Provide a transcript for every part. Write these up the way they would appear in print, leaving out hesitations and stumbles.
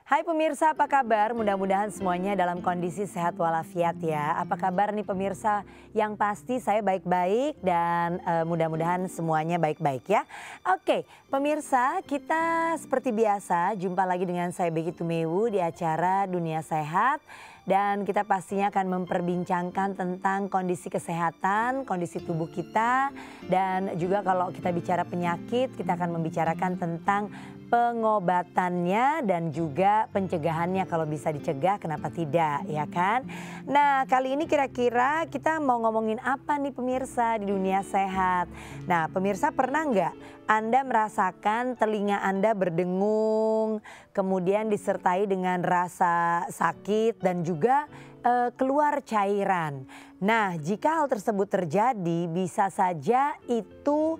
Hai pemirsa, apa kabar? Mudah-mudahan semuanya dalam kondisi sehat walafiat ya. Apa kabar nih pemirsa? Yang pasti saya baik-baik dan mudah-mudahan semuanya baik-baik ya. Oke, pemirsa, kita seperti biasa jumpa lagi dengan saya Becky Tumewu di acara Dunia Sehat. Dan kita pastinya akan memperbincangkan tentang kondisi kesehatan, kondisi tubuh kita. Dan juga kalau kita bicara penyakit, kita akan membicarakan tentang pengobatannya dan juga pencegahannya. Kalau bisa dicegah kenapa tidak, ya kan? Nah, kali ini kira-kira kita mau ngomongin apa nih pemirsa di Dunia Sehat? Nah, pemirsa pernah nggak Anda merasakan telinga Anda berdengung, kemudian disertai dengan rasa sakit dan juga keluar cairan. Nah, jika hal tersebut terjadi bisa saja itu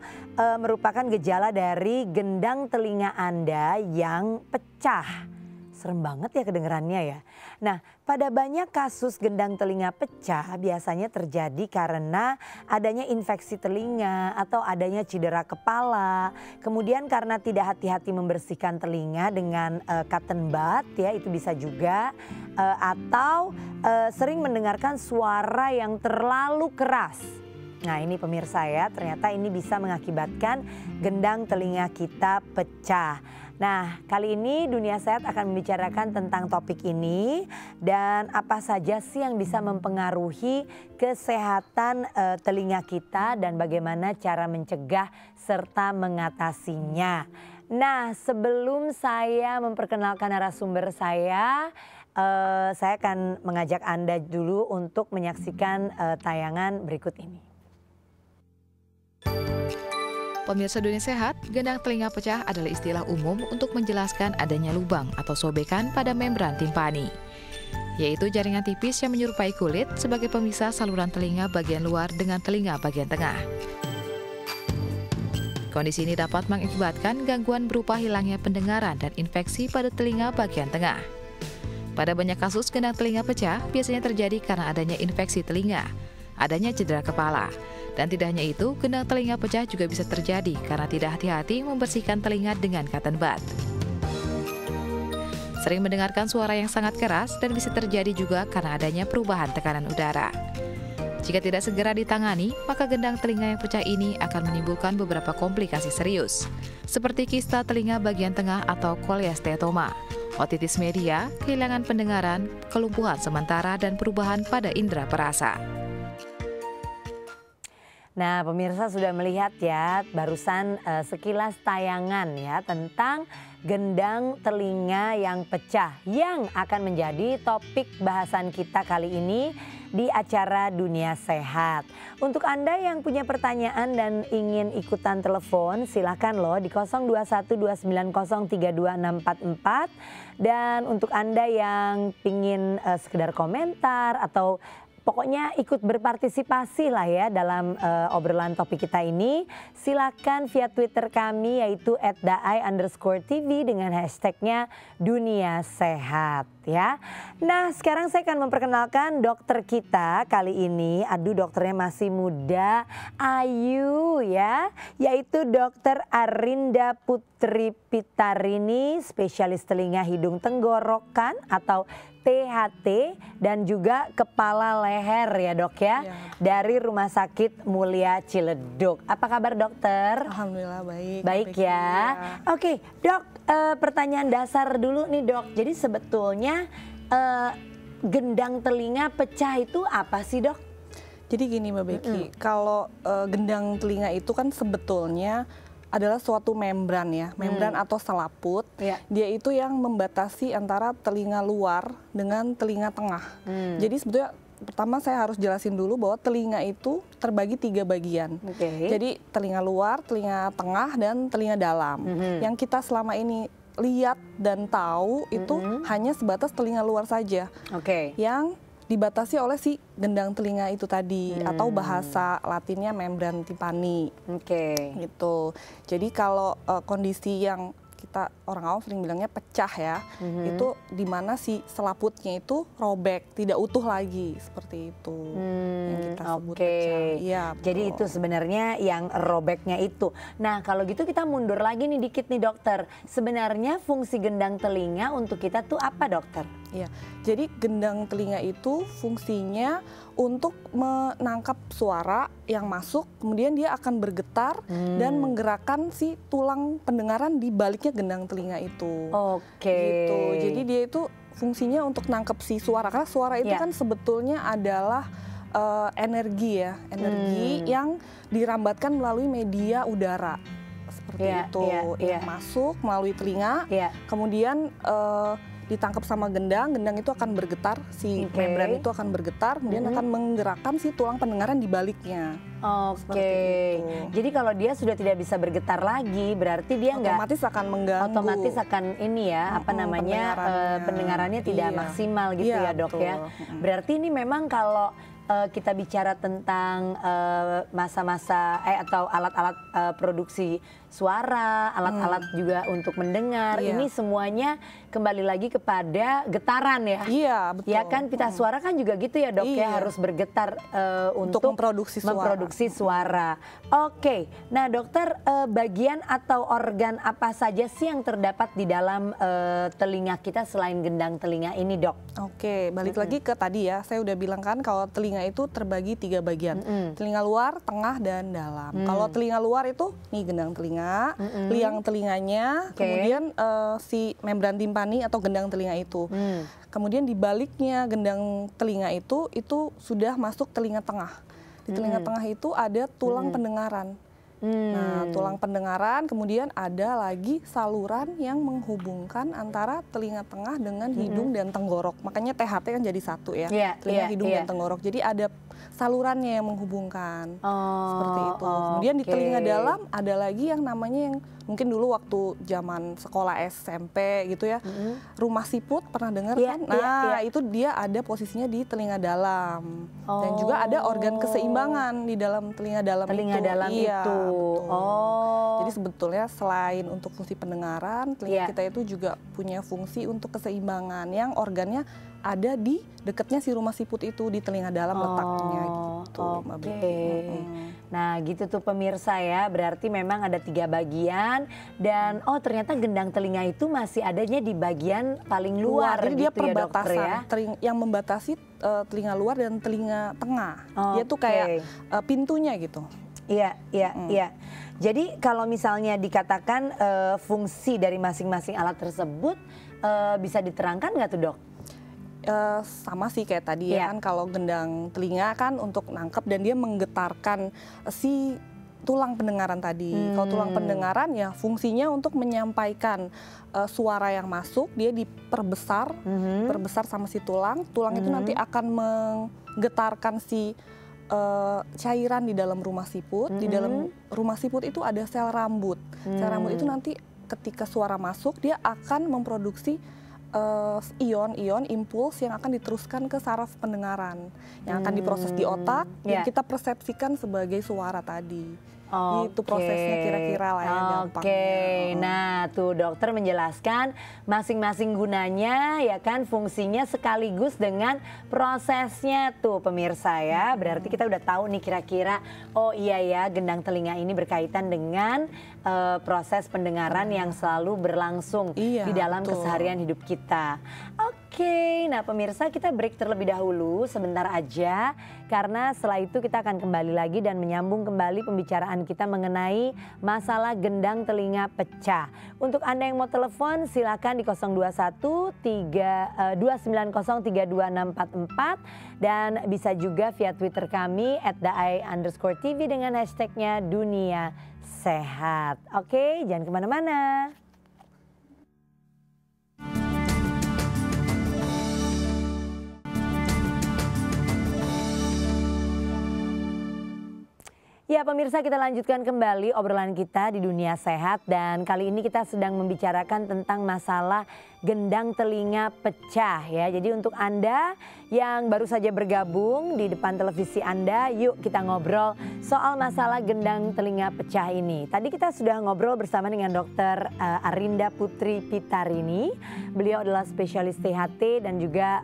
merupakan gejala dari gendang telinga Anda yang pecah. Serem banget ya kedengerannya ya. Nah, pada banyak kasus gendang telinga pecah biasanya terjadi karena adanya infeksi telinga atau adanya cedera kepala. Kemudian karena tidak hati-hati membersihkan telinga dengan cotton bud ya, itu bisa juga. Atau sering mendengarkan suara yang terlalu keras. Nah, ini pemirsa ya, ternyata ini bisa mengakibatkan gendang telinga kita pecah. Nah, kali ini Dunia Sehat akan membicarakan tentang topik ini dan apa saja sih yang bisa mempengaruhi kesehatan telinga kita dan bagaimana cara mencegah serta mengatasinya. Nah, sebelum saya memperkenalkan narasumber saya akan mengajak Anda dulu untuk menyaksikan tayangan berikut ini. Pemirsa Dunia Sehat, gendang telinga pecah adalah istilah umum untuk menjelaskan adanya lubang atau sobekan pada membran timpani, yaitu jaringan tipis yang menyerupai kulit sebagai pemisah saluran telinga bagian luar dengan telinga bagian tengah. Kondisi ini dapat mengakibatkan gangguan berupa hilangnya pendengaran dan infeksi pada telinga bagian tengah. Pada banyak kasus gendang telinga pecah biasanya terjadi karena adanya infeksi telinga, adanya cedera kepala. Dan tidak hanya itu, gendang telinga pecah juga bisa terjadi karena tidak hati-hati membersihkan telinga dengan cotton bud. Sering mendengarkan suara yang sangat keras dan bisa terjadi juga karena adanya perubahan tekanan udara. Jika tidak segera ditangani, maka gendang telinga yang pecah ini akan menimbulkan beberapa komplikasi serius, seperti kista telinga bagian tengah atau cholesteatoma, otitis media, kehilangan pendengaran, kelumpuhan sementara, dan perubahan pada indera perasa. Nah, pemirsa sudah melihat ya barusan sekilas tayangan ya tentang gendang telinga yang pecah yang akan menjadi topik bahasan kita kali ini di acara Dunia Sehat. Untuk Anda yang punya pertanyaan dan ingin ikutan telepon silakan loh di 0212903244. Dan untuk Anda yang ingin sekedar komentar atau pokoknya ikut berpartisipasi lah ya dalam obrolan topik kita ini. Silakan via Twitter kami yaitu @daai_tv dengan hashtagnya Dunia Sehat ya. Nah, sekarang saya akan memperkenalkan dokter kita kali ini. Aduh, dokternya masih muda, ayu ya, yaitu Dokter Arinda Putri Pitarini, spesialis telinga hidung tenggorokan atau THT dan juga kepala leher ya dok ya, dari Rumah Sakit Mulia Ciledug. Apa kabar dokter? Alhamdulillah baik. Baik ya. Oke dok, pertanyaan dasar dulu nih dok. Jadi sebetulnya gendang telinga pecah itu apa sih dok? Jadi gini Mbak Becky, kalau gendang telinga itu kan sebetulnya adalah suatu membran ya, membran atau selaput. Dia itu yang membatasi antara telinga luar dengan telinga tengah. Jadi sebetulnya pertama saya harus jelasin dulu bahwa telinga itu terbagi 3 bagian. Jadi telinga luar, telinga tengah, dan telinga dalam. Yang kita selama ini lihat dan tahu itu hanya sebatas telinga luar saja. Yang dibatasi oleh si gendang telinga itu tadi, atau bahasa latinnya membran timpani. Gitu. Jadi kalau kondisi yang kita orang awam sering bilangnya pecah ya. Itu dimana si selaputnya itu robek, tidak utuh lagi seperti itu. Yang kita sebut pecah. Iya, jadi itu sebenarnya yang robeknya itu. Nah kalau gitu kita mundur lagi nih dikit nih dokter. Sebenarnya fungsi gendang telinga untuk kita tuh apa dokter? Ya, jadi gendang telinga itu fungsinya untuk menangkap suara yang masuk, kemudian dia akan bergetar dan menggerakkan si tulang pendengaran di baliknya gendang telinga itu. Gitu. Jadi dia itu fungsinya untuk nangkep si suara, karena suara itu kan sebetulnya adalah energi ya, energi yang dirambatkan melalui media udara. Seperti itu, yang masuk melalui telinga, kemudian ditangkap sama gendang itu akan bergetar, si membran itu akan bergetar, kemudian akan menggerakkan si tulang pendengaran di baliknya. Jadi kalau dia sudah tidak bisa bergetar lagi, berarti dia otomatis akan mengganggu. Otomatis akan ini ya, apa namanya, pendengarannya tidak maksimal gitu ya dok ya. Berarti ini memang kalau kita bicara tentang masa-masa atau alat-alat produksi suara, alat-alat juga untuk mendengar, ini semuanya kembali lagi kepada getaran ya. Iya, betul. Ya kan pita suara kan juga gitu ya dok ya, harus bergetar untuk memproduksi suara. Oke, nah dokter, bagian atau organ apa saja sih yang terdapat di dalam telinga kita selain gendang telinga ini dok? Oke, balik lagi ke tadi ya, saya udah bilang kan kalau telinga itu terbagi 3 bagian, telinga luar, tengah, dan dalam. Kalau telinga luar itu nih gendang telinga, liang telinganya, kemudian si membran timpani atau gendang telinga itu. Kemudian di baliknya gendang telinga itu sudah masuk telinga tengah. Di telinga tengah itu ada tulang pendengaran. Nah, tulang pendengaran, kemudian ada lagi saluran yang menghubungkan antara telinga tengah dengan hidung dan tenggorok. Makanya THT kan jadi satu ya, telinga, hidung, dan tenggorok. Jadi ada salurannya yang menghubungkan, seperti itu. Kemudian di telinga dalam ada lagi yang namanya yang mungkin dulu waktu zaman sekolah SMP gitu ya, rumah siput pernah dengar kan? Nah itu dia ada posisinya di telinga dalam. Dan juga ada organ keseimbangan di dalam telinga dalam itu. Jadi sebetulnya selain untuk fungsi pendengaran, telinga kita itu juga punya fungsi untuk keseimbangan yang organnya ada di dekatnya si rumah siput itu, di telinga dalam letaknya gitu. Nah gitu tuh pemirsa ya, berarti memang ada 3 bagian dan ternyata gendang telinga itu masih adanya di bagian paling luar. Jadi gitu dia perbatasan ya, yang membatasi telinga luar dan telinga tengah. Dia tuh kayak pintunya gitu. Iya. Jadi kalau misalnya dikatakan fungsi dari masing-masing alat tersebut bisa diterangkan nggak tuh dok? Sama sih kayak tadi ya kan, kalau gendang telinga kan untuk nangkep dan dia menggetarkan si tulang pendengaran tadi. Kalau tulang pendengaran ya fungsinya untuk menyampaikan suara yang masuk, dia diperbesar, perbesar sama si tulang. Tulang itu nanti akan menggetarkan si cairan di dalam rumah siput. Di dalam rumah siput itu ada sel rambut. Sel rambut itu nanti ketika suara masuk dia akan memproduksi ion-ion impuls yang akan diteruskan ke saraf pendengaran, yang akan diproses di otak, yang kita persepsikan sebagai suara tadi. Itu prosesnya kira-kira lah ya gampangnya. Nah tuh dokter menjelaskan masing-masing gunanya ya kan, fungsinya sekaligus dengan prosesnya tuh pemirsa ya. Berarti kita udah tahu nih kira-kira, oh iya ya gendang telinga ini berkaitan dengan proses pendengaran yang selalu berlangsung di dalam keseharian hidup kita. Oke, nah pemirsa kita break terlebih dahulu sebentar aja, karena setelah itu kita akan kembali lagi dan menyambung kembali pembicaraan kita mengenai masalah gendang telinga pecah. Untuk Anda yang mau telepon silakan di 021 290 32644 dan bisa juga via Twitter kami @daai_tv dengan hashtagnya Dunia Sehat. Oke, jangan kemana-mana. Ya pemirsa, kita lanjutkan kembali obrolan kita di Dunia Sehat dan kali ini kita sedang membicarakan tentang masalah gendang telinga pecah ya. Jadi untuk Anda yang baru saja bergabung di depan televisi Anda, yuk kita ngobrol soal masalah gendang telinga pecah ini. Tadi kita sudah ngobrol bersama dengan Dr. Arinda Putri Pitarini. Beliau adalah spesialis THT dan juga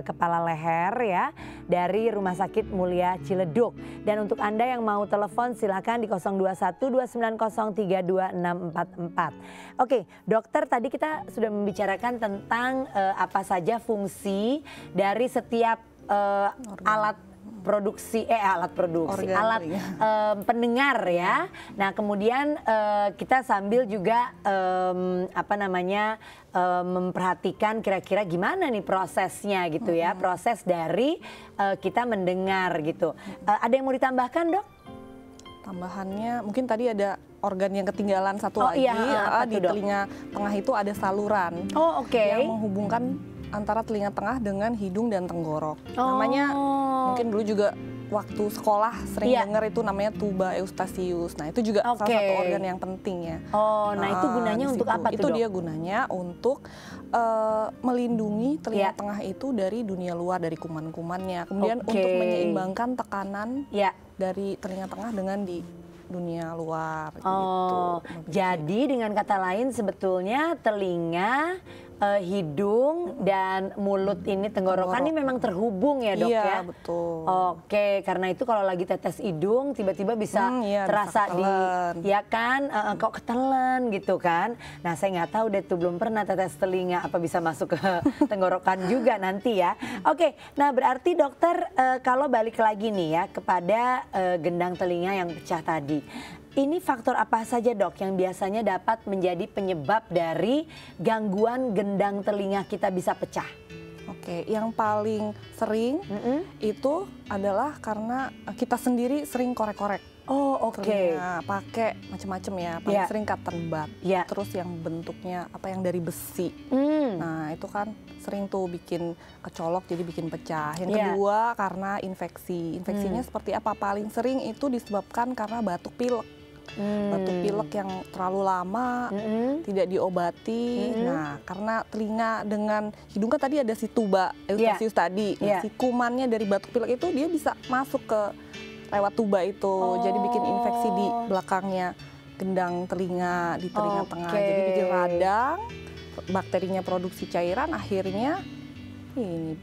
kepala leher ya dari Rumah Sakit Mulia Ciledug. Dan untuk Anda yang mau telepon silakan di 021 290 32644. Oke, dokter, tadi kita sudah membicarakan tentang apa saja fungsi dari setiap alat produksi pendengar ya. Nah, kemudian kita sambil juga memperhatikan kira-kira gimana nih prosesnya gitu ya, proses dari kita mendengar gitu. Ada yang mau ditambahkan, Dok? Tambahannya mungkin tadi ada organ yang ketinggalan satu lagi. Iya, di telinga tengah itu ada saluran yang menghubungkan antara telinga tengah dengan hidung dan tenggorok. Namanya mungkin dulu juga waktu sekolah sering dengar itu namanya tuba eustachius. Nah, itu juga salah satu organ yang penting ya. Nah itu gunanya untuk apa tuh, Itu Dok? dia gunanya untuk melindungi telinga tengah itu dari dunia luar, dari kuman-kumannya. Kemudian untuk menyeimbangkan tekanan dari telinga tengah dengan di dunia luar. Jadi dengan kata lain sebetulnya telinga, hidung dan mulut ini, tenggorokan ini memang terhubung ya, Dok ya? Iya, betul. Karena itu kalau lagi tetes hidung tiba-tiba bisa terasa bisa kok ketelen gitu kan. Nah, saya nggak tahu deh tuh, belum pernah tetes telinga, apa bisa masuk ke tenggorokan juga nanti ya. Nah berarti dokter kalau balik lagi nih ya kepada gendang telinga yang pecah tadi. Ini faktor apa saja, Dok, yang biasanya dapat menjadi penyebab dari gangguan gendang telinga kita bisa pecah? Yang paling sering itu adalah karena kita sendiri sering korek-korek. Pakai macam-macam ya, paling sering cotton bud. Terus yang bentuknya yang dari besi. Nah, itu kan sering tuh bikin kecolok, jadi bikin pecah. Yang kedua karena infeksi. Infeksinya seperti apa? Paling sering itu disebabkan karena batuk pilek. Batuk pilek yang terlalu lama tidak diobati. Nah, karena telinga dengan hidung kan tadi ada si tuba eustachius tadi. Nah, si kumannya dari batuk pilek itu dia bisa masuk ke lewat tuba itu. Jadi bikin infeksi di belakangnya gendang telinga, di telinga tengah. Jadi bikin radang, bakterinya produksi cairan, akhirnya ini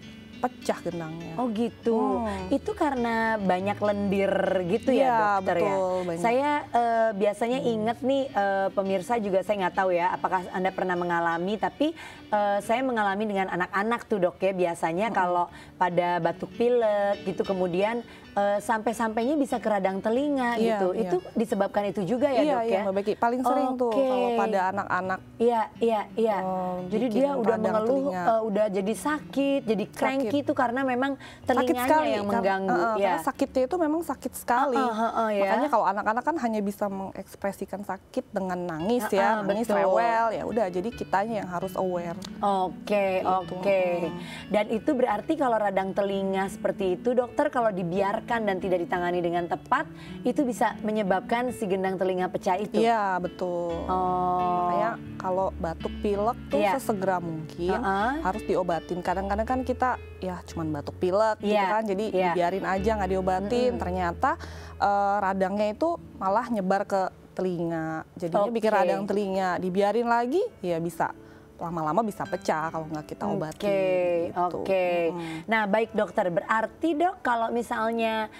pecah gendangnya. Itu karena banyak lendir gitu ya, dokter ya? Banyak. Saya biasanya ingat nih pemirsa juga, saya nggak tahu ya apakah Anda pernah mengalami, tapi saya mengalami dengan anak-anak tuh, Dok ya. Biasanya kalau pada batuk pilek gitu kemudian sampai-sampainya bisa ke radang telinga gitu. Itu disebabkan itu juga ya, Dok ya? Mbak Becky. Paling sering tuh kalau pada anak-anak. Jadi dia udah mengeluh, udah jadi sakit, jadi cranky itu karena memang telinganya yang mengganggu. Karena sakitnya itu memang sakit sekali. Makanya kalau anak-anak kan hanya bisa mengekspresikan sakit dengan nangis nangis, rewel, ya udah. Jadi kitanya yang harus aware. Dan itu berarti kalau radang telinga seperti itu, dokter, kalau dibiarkan dan tidak ditangani dengan tepat, itu bisa menyebabkan si gendang telinga pecah itu. Iya, betul. Makanya kalau batuk pilek tuh sesegera mungkin harus diobatin. Kadang-kadang kan kita cuman batuk pilek gitu kan, jadi dibiarin aja nggak diobatin. Ternyata radangnya itu malah nyebar ke telinga, jadinya bikin radang telinga. Dibiarin lagi ya bisa lama-lama bisa pecah kalau nggak kita obatin. Nah, baik dokter, berarti Dok kalau misalnya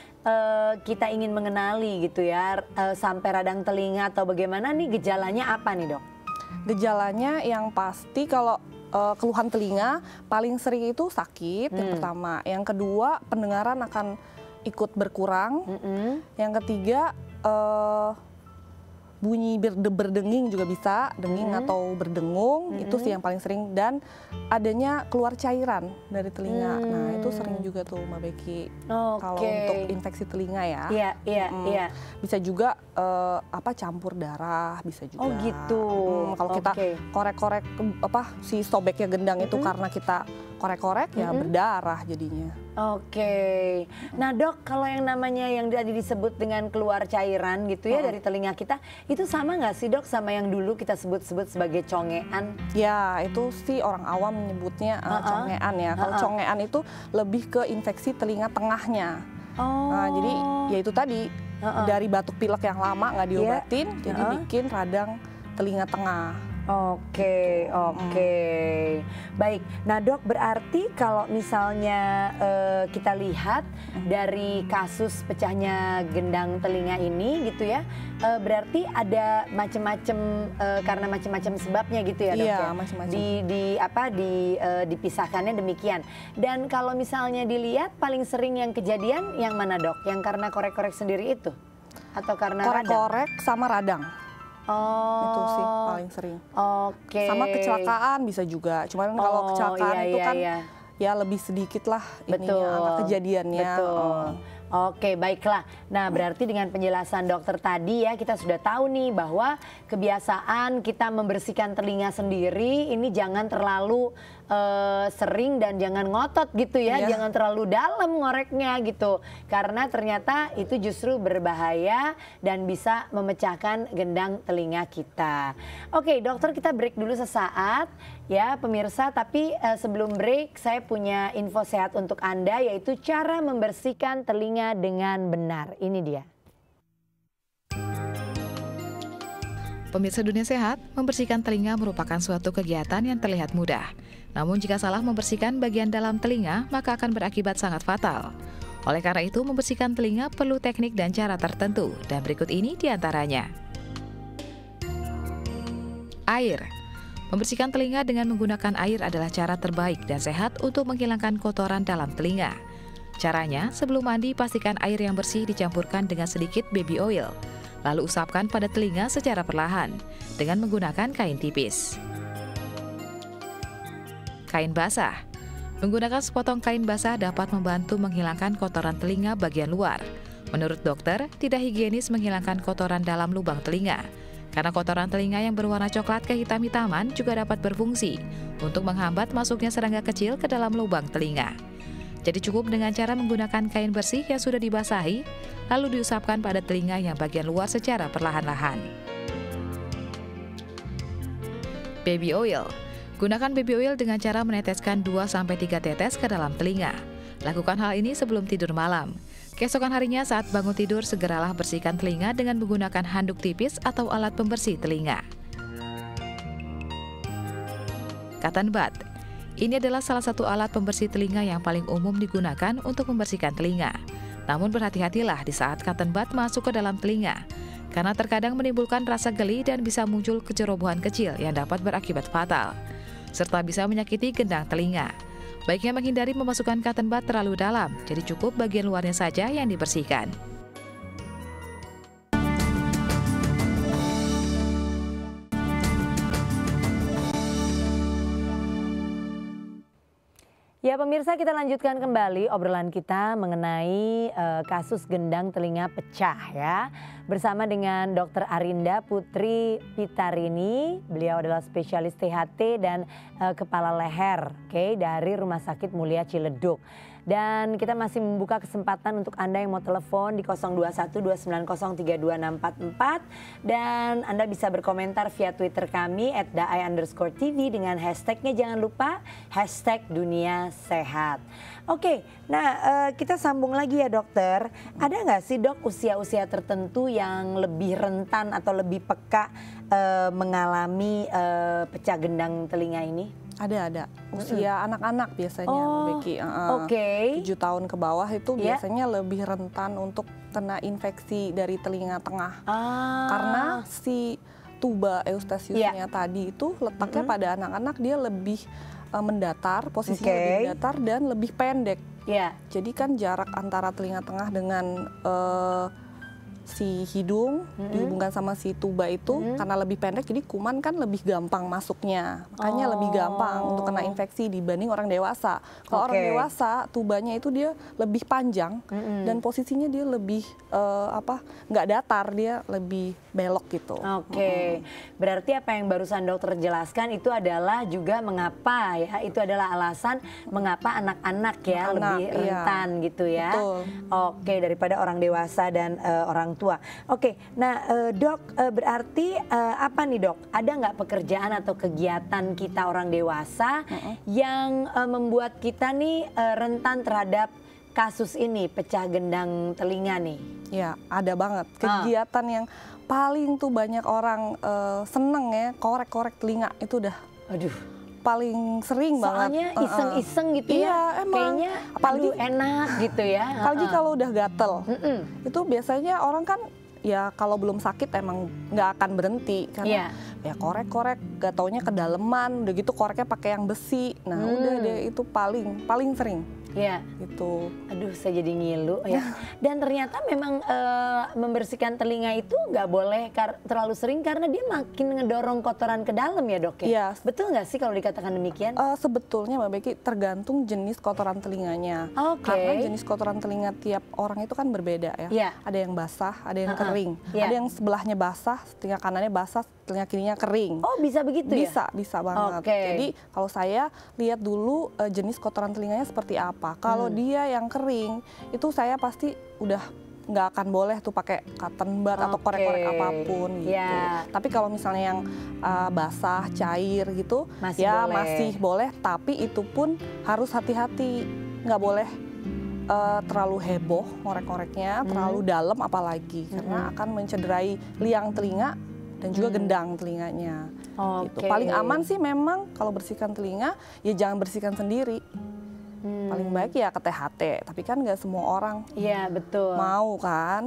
kita ingin mengenali gitu ya sampai radang telinga atau bagaimana nih, gejalanya apa nih, Dok? Gejalanya yang pasti kalau keluhan telinga paling sering itu sakit, yang pertama. Yang kedua, pendengaran akan ikut berkurang. Yang ketiga, bunyi berdenging juga bisa, denging atau berdengung, itu sih yang paling sering. Dan adanya keluar cairan dari telinga. Nah, itu sering juga tuh, Mbak Becky. Kalau untuk infeksi telinga ya. Bisa juga campur darah, bisa juga. Kalau kita korek-korek si sobeknya gendang itu karena kita korek-korek ya berdarah jadinya. Oke. Nah dok, kalau yang namanya yang tadi disebut dengan keluar cairan gitu ya dari telinga kita, itu sama nggak sih dok sama yang dulu kita sebut-sebut sebagai congean? Ya, itu sih orang awam menyebutnya congean ya. Kalau congean itu lebih ke infeksi telinga tengahnya. Nah, jadi ya itu tadi dari batuk pilek yang lama nggak diobatin, jadi bikin radang telinga tengah. Oke. Baik. Nah dok, berarti kalau misalnya kita lihat dari kasus pecahnya gendang telinga ini gitu ya, berarti ada macam-macam karena macam-macam sebabnya gitu ya dok? Iya, ya? macam-macam. Dipisahkannya demikian. Dan kalau misalnya dilihat paling sering yang kejadian yang mana dok? Yang karena korek-korek sendiri itu? Atau karena korek-korek sama radang? Itu sih paling sering. Oke. Sama kecelakaan bisa juga. Cuman kalau kecelakaan itu kan ya lebih sedikit lah ininya, kejadiannya. Betul. Oke, baiklah. Nah, berarti dengan penjelasan dokter tadi ya, kita sudah tahu nih bahwa kebiasaan kita membersihkan telinga sendiri ini jangan terlalu sering dan jangan ngotot gitu ya, jangan terlalu dalam ngoreknya gitu. Karena ternyata itu justru berbahaya dan bisa memecahkan gendang telinga kita. Oke, dokter, kita break dulu sesaat ya pemirsa, tapi sebelum break saya punya info sehat untuk Anda, yaitu cara membersihkan telinga dengan benar. Ini dia. Pemirsa Dunia Sehat, membersihkan telinga merupakan suatu kegiatan yang terlihat mudah. Namun jika salah membersihkan bagian dalam telinga, maka akan berakibat sangat fatal. Oleh karena itu, membersihkan telinga perlu teknik dan cara tertentu, dan berikut ini diantaranya. Air. Membersihkan telinga dengan menggunakan air adalah cara terbaik dan sehat untuk menghilangkan kotoran dalam telinga. Caranya, sebelum mandi pastikan air yang bersih dicampurkan dengan sedikit baby oil. Lalu usapkan pada telinga secara perlahan dengan menggunakan kain tipis. Kain basah. Menggunakan sepotong kain basah dapat membantu menghilangkan kotoran telinga bagian luar. Menurut dokter, tidak higienis menghilangkan kotoran dalam lubang telinga. Karena kotoran telinga yang berwarna coklat kehitam-hitaman juga dapat berfungsi untuk menghambat masuknya serangga kecil ke dalam lubang telinga. Jadi cukup dengan cara menggunakan kain bersih yang sudah dibasahi, lalu diusapkan pada telinga yang bagian luar secara perlahan-lahan. Baby oil. Gunakan baby oil dengan cara meneteskan 2-3 tetes ke dalam telinga. Lakukan hal ini sebelum tidur malam. Keesokan harinya saat bangun tidur, segeralah bersihkan telinga dengan menggunakan handuk tipis atau alat pembersih telinga. Cotton bud. Ini adalah salah satu alat pembersih telinga yang paling umum digunakan untuk membersihkan telinga. Namun berhati-hatilah di saat cotton bud masuk ke dalam telinga, karena terkadang menimbulkan rasa geli dan bisa muncul kecerobohan kecil yang dapat berakibat fatal, serta bisa menyakiti gendang telinga. Baiknya menghindari memasukkan cotton bud terlalu dalam, jadi cukup bagian luarnya saja yang dibersihkan. Ya pemirsa, kita lanjutkan kembali obrolan kita mengenai kasus gendang telinga pecah ya. Bersama dengan Dr. Arinda Putri Pitarini, beliau adalah spesialis THT dan kepala leher dari Rumah Sakit Mulia Ciledug. Dan kita masih membuka kesempatan untuk Anda yang mau telepon di 0212903244. Dan Anda bisa berkomentar via Twitter kami @daai_tv dengan hashtagnya jangan lupa #Dunia Sehat. Oke, nah kita sambung lagi ya dokter. Ada nggak sih dok usia-usia tertentu yang lebih rentan atau lebih peka mengalami pecah gendang telinga ini? Ada. Usia anak-anak biasanya, Becky. 7 tahun ke bawah itu biasanya lebih rentan untuk kena infeksi dari telinga tengah. Karena si tuba Eustachiusnya tadi itu letaknya pada anak-anak dia lebih mendatar, posisinya lebih mendatar dan lebih pendek. Jadi kan jarak antara telinga tengah dengan si hidung dihubungkan sama si tuba itu karena lebih pendek, jadi kuman kan lebih gampang masuknya, makanya lebih gampang untuk kena infeksi dibanding orang dewasa. Kalau orang dewasa tubanya itu dia lebih panjang dan posisinya dia lebih nggak datar, dia lebih belok gitu. Berarti apa yang barusan dokter jelaskan itu adalah juga mengapa ya, itu adalah alasan mengapa anak-anak ya lebih rentan gitu ya. Daripada orang dewasa dan orang tua. Nah dok, berarti apa nih dok? Ada nggak pekerjaan atau kegiatan kita orang dewasa yang membuat kita nih rentan terhadap kasus ini, pecah gendang telinga nih? Ya, ada banget. Kegiatan yang paling tuh banyak orang seneng ya, korek-korek telinga itu udah. Paling sering banget. Soalnya iseng-iseng gitu ya, emang. Kayaknya apalagi enak gitu ya. Apalagi kalau udah gatel, itu biasanya orang kan ya kalau belum sakit emang nggak akan berhenti karena ya korek-korek gak taunya kedaleman, udah gitu koreknya pakai yang besi. Nah udah deh, itu paling sering. Gitu. Aduh, saya jadi ngilu ya. Dan ternyata memang membersihkan telinga itu nggak boleh terlalu sering karena dia makin ngedorong kotoran ke dalam ya dok ya? Betul nggak sih kalau dikatakan demikian? Sebetulnya Mbak Becky tergantung jenis kotoran telinganya. Karena jenis kotoran telinga tiap orang itu kan berbeda ya. Ada yang basah, ada yang kering. Ada yang sebelahnya basah, telinga kanannya basah, telinga kirinya kering. Oh bisa begitu ya? Bisa banget. Jadi kalau saya lihat dulu jenis kotoran telinganya seperti apa. Kalau dia yang kering, itu saya pasti udah nggak akan boleh tuh pakai cotton bud atau korek-korek apapun gitu. Tapi kalau misalnya yang basah, cair gitu, masih boleh. Tapi itu pun harus hati-hati, nggak boleh terlalu heboh ngorek-ngoreknya, terlalu dalam apalagi, karena akan mencederai liang telinga dan juga gendang telinganya. Gitu. Paling aman sih memang kalau bersihkan telinga, ya jangan bersihkan sendiri. Paling baik ya ke THT, tapi kan nggak semua orang mau kan.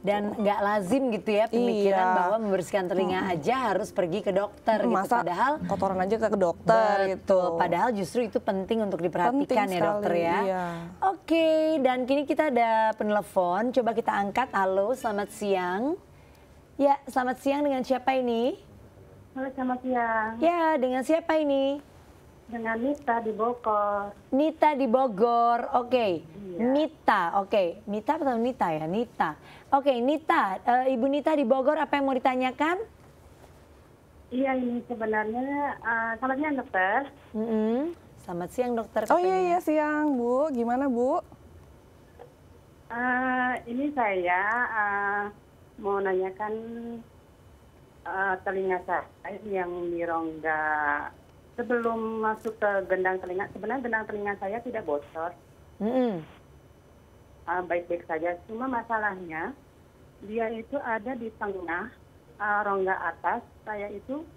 Dan nggak lazim gitu ya pemikiran bahwa membersihkan telinga aja harus pergi ke dokter gitu. Padahal kotoran aja ke dokter gitu. Padahal justru itu penting untuk diperhatikan ya dokter ya. Dan kini kita ada penelpon, coba kita angkat. Halo, selamat siang. Ya, selamat siang, dengan siapa ini? Halo, selamat siang. Ya, dengan siapa ini? Dengan Nita di Bogor. Nita di Bogor, Nita, Nita atau Nita ya? Nita. Nita, Ibu Nita di Bogor, apa yang mau ditanyakan? Iya, ini sebenarnya, selamat siang dokter. Selamat siang dokter. Iya siang Bu, gimana Bu? Ini saya mau nanyakan telinga saya yang di rongga. Sebelum masuk ke gendang telinga, sebenarnya gendang telinga saya tidak bocor. Baik-baik saja, cuma masalahnya dia itu ada di tengah rongga atas. Saya itu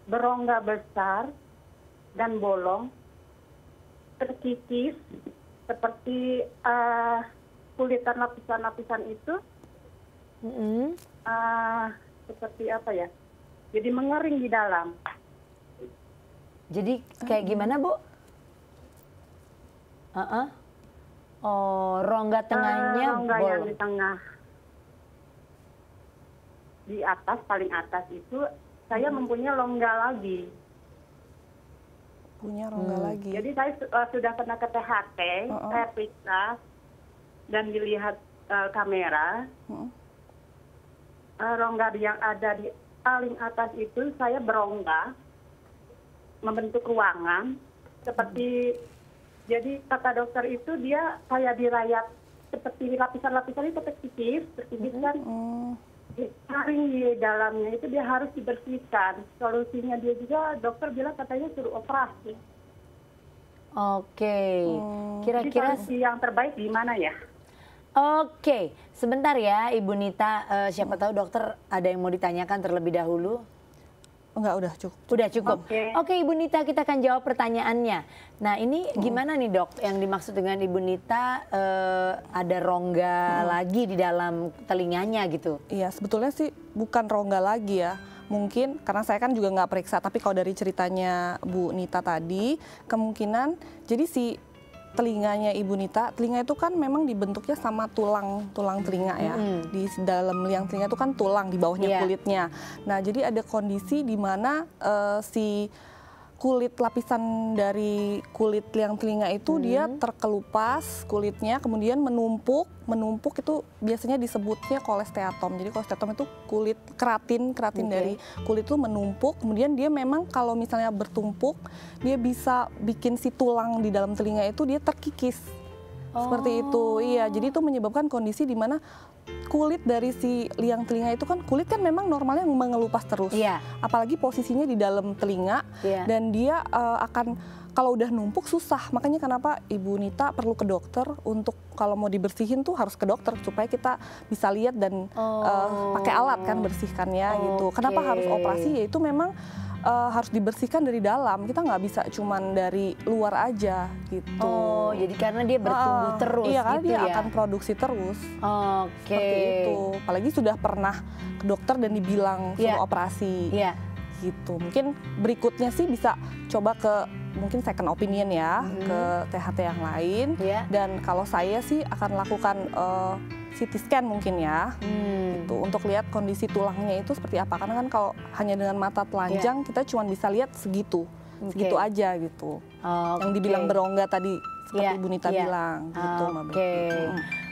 berongga besar dan bolong, terkikis seperti kulitan lapisan-lapisan itu. Seperti apa ya? Jadi mengering di dalam. Jadi kayak gimana Bu? Rongga tengahnya rongga yang di tengah, di atas, paling atas itu saya mempunyai rongga lagi. Punya rongga lagi. Jadi saya sudah pernah ke THT, saya periksa dan dilihat kamera. Rongga yang ada di paling atas itu saya berongga membentuk ruangan seperti, jadi kata dokter itu dia kayak dirayap seperti lapisan-lapisan itu terkikis kan, kering di dalamnya itu dia harus dibersihkan. Solusinya dia juga dokter bilang katanya suruh operasi. Kira-kira solusi yang terbaik di mana ya? Sebentar ya Ibu Nita, siapa tahu dokter ada yang mau ditanyakan terlebih dahulu. Enggak, udah cukup. Udah cukup. Oke, Ibu Nita, kita akan jawab pertanyaannya. Nah, ini gimana nih dok, yang dimaksud dengan Ibu Nita ada rongga lagi di dalam telinganya gitu? Iya, sebetulnya sih bukan rongga lagi ya. Mungkin karena saya kan juga nggak periksa, tapi kalau dari ceritanya Bu Nita tadi, kemungkinan jadi si telinganya Ibu Nita, telinga itu kan memang dibentuknya sama tulang telinga ya. Di dalam liang telinga itu kan tulang, di bawahnya kulitnya. Nah, jadi ada kondisi di mana si kulit, lapisan dari kulit liang telinga itu dia terkelupas kulitnya, kemudian menumpuk itu biasanya disebutnya kolesteatom. Jadi kolesteatom itu kulit keratin dari kulit itu menumpuk, kemudian dia memang kalau misalnya bertumpuk dia bisa bikin si tulang di dalam telinga itu dia terkikis. Seperti itu. Iya, jadi itu menyebabkan kondisi di mana kulit dari si liang telinga itu kan, kulit kan memang normalnya mengelupas terus. Apalagi posisinya di dalam telinga dan dia akan, kalau udah numpuk susah. Makanya kenapa Ibu Nita perlu ke dokter untuk kalau mau dibersihin tuh harus ke dokter supaya kita bisa lihat dan pakai alat kan bersihkannya gitu. Kenapa harus operasi? Yaitu memang harus dibersihkan dari dalam. Kita nggak bisa cuman dari luar aja gitu. Oh, jadi karena dia bertumbuh terus iya, karena gitu dia ya? akan produksi terus. Seperti itu. Apalagi sudah pernah ke dokter dan dibilang suruh operasi. Gitu. Mungkin berikutnya sih bisa coba ke mungkin second opinion ya, ke THT yang lain. Dan kalau saya sih akan lakukan CT scan mungkin ya, gitu, untuk lihat kondisi tulangnya itu seperti apa. Karena kan kalau hanya dengan mata telanjang kita cuma bisa lihat segitu aja gitu. Yang dibilang berongga tadi seperti Ibu Nita bilang, gitu Mbak Becky.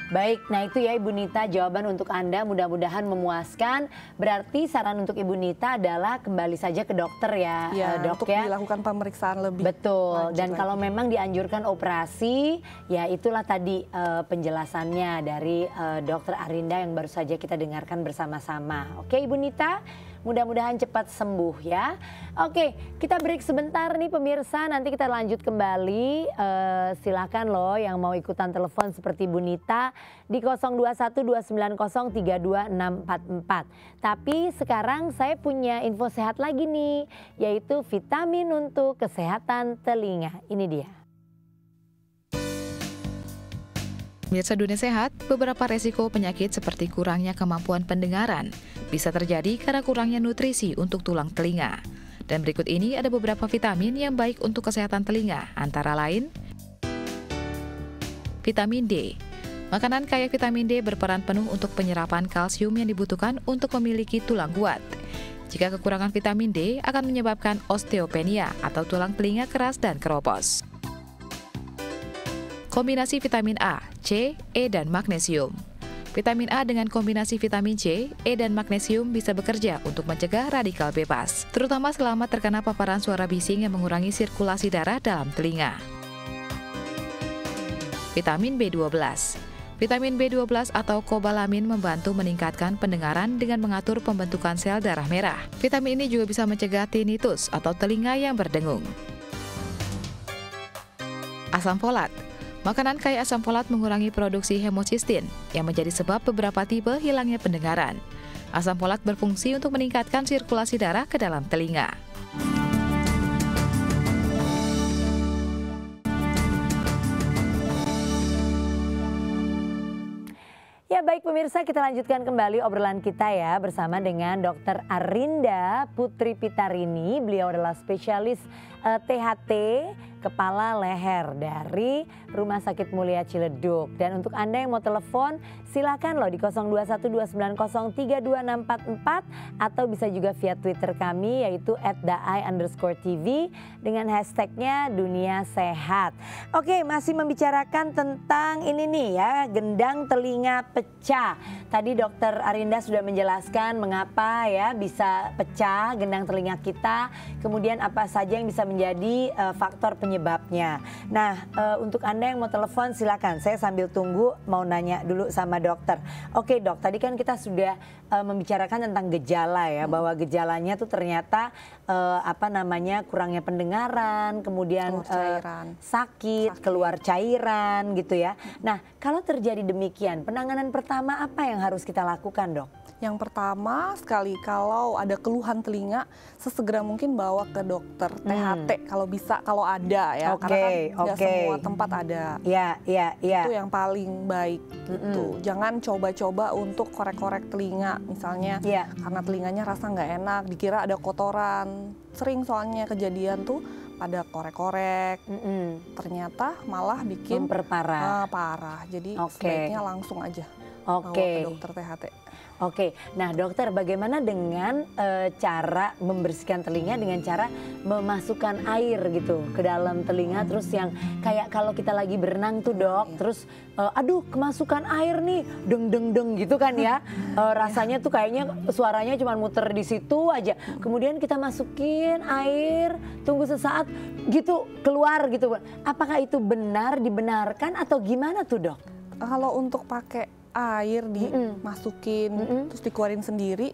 Baik, nah itu ya Ibu Nita jawaban untuk Anda, mudah-mudahan memuaskan. Berarti saran untuk Ibu Nita adalah kembali saja ke dokter ya, Dok untuk ya. dilakukan pemeriksaan lebih. Betul, dan kalau memang dianjurkan operasi, ya itulah tadi penjelasannya dari Dokter Arinda yang baru saja kita dengarkan bersama-sama. Oke Ibu Nita, mudah-mudahan cepat sembuh ya. Oke, kita break sebentar nih pemirsa, nanti kita lanjut kembali. Silakan loh yang mau ikutan telepon seperti Bu Nita di 0212903244. Tapi sekarang saya punya info sehat lagi nih, yaitu vitamin untuk kesehatan telinga. Ini dia. Pemirsa Dunia Sehat, beberapa resiko penyakit seperti kurangnya kemampuan pendengaran bisa terjadi karena kurangnya nutrisi untuk tulang telinga. Dan berikut ini ada beberapa vitamin yang baik untuk kesehatan telinga, antara lain vitamin D. Makanan kaya vitamin D berperan penuh untuk penyerapan kalsium yang dibutuhkan untuk memiliki tulang kuat. Jika kekurangan vitamin D akan menyebabkan osteopenia atau tulang telinga keras dan keropos. Kombinasi vitamin A, C, E, dan magnesium. Vitamin A dengan kombinasi vitamin C, E, dan magnesium bisa bekerja untuk mencegah radikal bebas, terutama selama terkena paparan suara bising yang mengurangi sirkulasi darah dalam telinga. Vitamin B12. Vitamin B12 atau kobalamin membantu meningkatkan pendengaran dengan mengatur pembentukan sel darah merah. Vitamin ini juga bisa mencegah tinnitus atau telinga yang berdengung. Asam folat. Makanan kaya asam folat mengurangi produksi hemosistin yang menjadi sebab beberapa tipe hilangnya pendengaran. Asam folat berfungsi untuk meningkatkan sirkulasi darah ke dalam telinga. Ya baik pemirsa, kita lanjutkan kembali obrolan kita ya bersama dengan Dr. Arinda Putri Pitarini. Beliau adalah spesialis THT kepala leher dari Rumah Sakit Mulia Ciledug. Dan untuk Anda yang mau telepon silakan loh di 0212903244 atau bisa juga via Twitter kami yaitu @daai_tv dengan hashtagnya Dunia Sehat. Oke, masih membicarakan tentang ini nih ya, gendang telinga pecah. Tadi Dokter Arinda sudah menjelaskan mengapa ya bisa pecah gendang telinga kita, kemudian apa saja yang bisa menjadi faktor penyebabnya. Nah, untuk Anda yang mau telepon silakan. Saya sambil tunggu mau nanya dulu sama dokter. Oke dok, tadi kan kita sudah membicarakan tentang gejala ya, bahwa gejalanya tuh ternyata kurangnya pendengaran, kemudian sakit, keluar cairan gitu ya. Nah, kalau terjadi demikian, penanganan pertama apa yang harus kita lakukan dok? Yang pertama sekali, kalau ada keluhan telinga, sesegera mungkin bawa ke dokter THT kalau bisa, kalau ada ya, karena kan tidak semua tempat ada. Itu yang paling baik gitu. Jangan coba-coba untuk korek-korek telinga misalnya, karena telinganya rasa nggak enak, dikira ada kotoran. Sering soalnya kejadian tuh pada korek-korek, ternyata malah bikin memperparah. Parah. Jadi sebaiknya langsung aja bawa ke dokter THT. Oke, nah dokter, bagaimana dengan cara membersihkan telinga dengan cara memasukkan air gitu ke dalam telinga, terus yang kayak kalau kita lagi berenang tuh dok, terus aduh kemasukan air nih, deng deng deng gitu kan ya, rasanya tuh kayaknya suaranya cuma muter di situ aja, kemudian kita masukin air, tunggu sesaat gitu keluar gitu, apakah itu benar, dibenarkan atau gimana tuh dok? Kalau untuk pakai air dimasukin terus dikeluarin sendiri,